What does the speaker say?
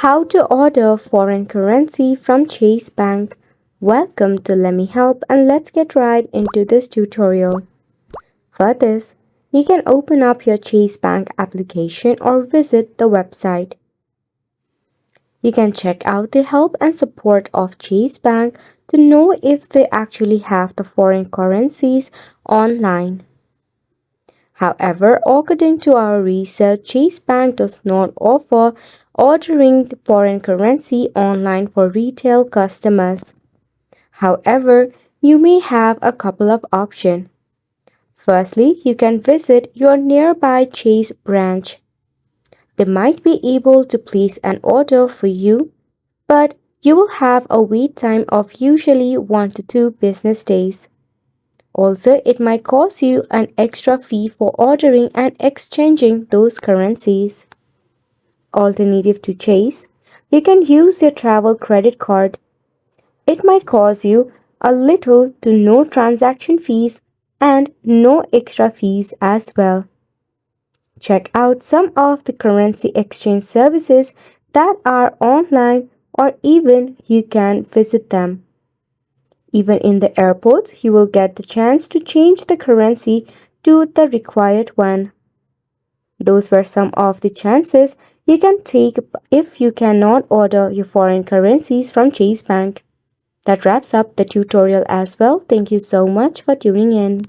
How to order foreign currency from Chase Bank. Welcome to Let Me Help, and let's get right into this tutorial. For this, you can open up your Chase Bank application or visit the website. You can check out the help and support of Chase Bank to know if they actually have the foreign currencies online. However, according to our research, Chase Bank does not offer ordering foreign currency online for retail customers. However, you may have a couple of options. Firstly, you can visit your nearby Chase branch. They might be able to place an order for you, but you will have a wait time of usually 1 to 2 business days. Also, it might cost you an extra fee for ordering and exchanging those currencies. Alternative to Chase, you can use your travel credit card. It might cost you a little to no transaction fees and no extra fees as well. Check out some of the currency exchange services that are online, or even you can visit them. Even in the airports, you will get the chance to change the currency to the required one. Those were some of the chances you can take if you cannot order your foreign currencies from Chase Bank. That wraps up the tutorial as well. Thank you so much for tuning in.